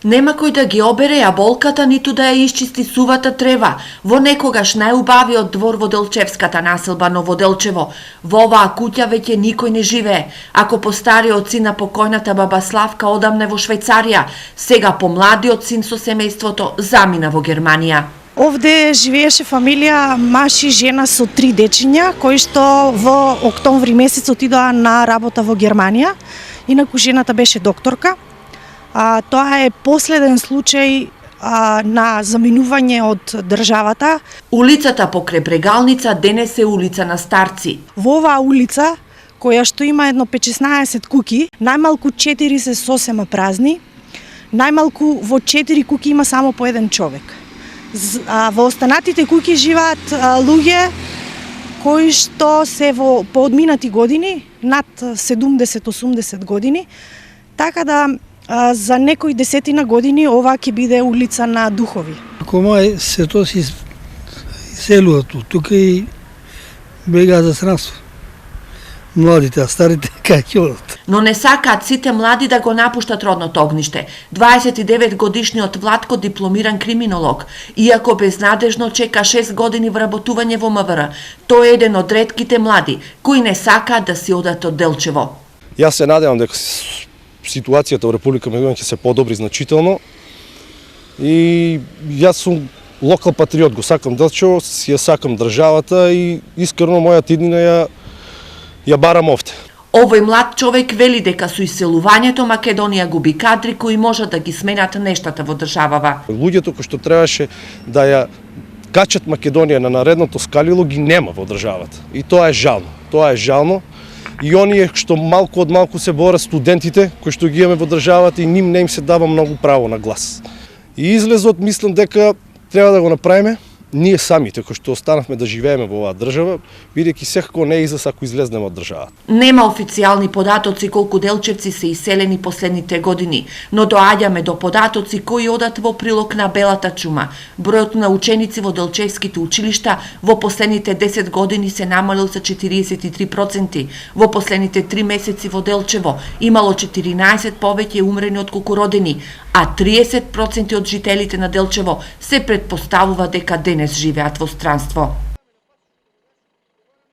Нема кој да ги обере јаболката, ниту да ја исчисти сувата трева. Во некогаш најубавиот двор во Делчевската населба Ново Делчево. Во оваа куќа веќе никој не живее. Ако постариот син на покојната баба Славка одамне во Швајцарија, сега помладиот син со семејството замина во Германија. Овде живееше фамилија маж и жена со 3 дечиња, кои што во октомври месец отидоа на работа во Германија. Инаку жената беше докторка. Тоа е последен случај на заминување од државата. Улицата покрај Брегалница денес е улица на старци. Во оваа улица, која што има едно 15 куќи, најмалку 4 се сосема празни, најмалку во 4 куќи има само по еден човек. Во останатите куќи живеат луѓе кои што се во поодминати години, над 70-80 години, така да за некои десетина години ова ќе биде улица на духови. Кома сето си селуваат тука и бега за странство. Младите, а старите кај ќе одат? Но не сакаат сите млади да го напуштат родното огниште. 29 годишниот Владко дипломиран криминолог, иако безнадежно чека 6 години вработување во МВР, тој е еден од ретките млади кои не сакаат да си одат од Делчево. Јас се надевам дека ситуацијата во Република Македонија ќе се подобри значително и јас сум локал патриот, го сакам Делчево, си ја сакам државата и искрено мојата иднина ја барам овде. Овој млад човек вели дека со иселувањето Македонија губи кадри кои можат да ги сменат нештата во државава. Луѓето кои што требаше да ја качат Македонија на наредното скалило ги нема во државата. И тоа е жално. Тоа е жално. И оние што малку од малку се борат, студентите кои што ги имаме во државата и ним не им се дава многу право на глас. И излезот мислам дека треба да го направиме ние самите кои што останавме да живееме во оваа држава, бидејќи секако не е излез ако излезнеме од државата. Нема официјални податоци колку делчевци се иселени последните години, но доаѓаме до податоци кои одат во прилог на белата чума. Бројот на ученици во делчевските училишта во последните 10 години се намалил за 43%. Во последните 3 месеци во Делчево имало 14 повеќе умрени отколку родени, а 30% од жителите на Делчево се претпоставува дека денес живеат во странство.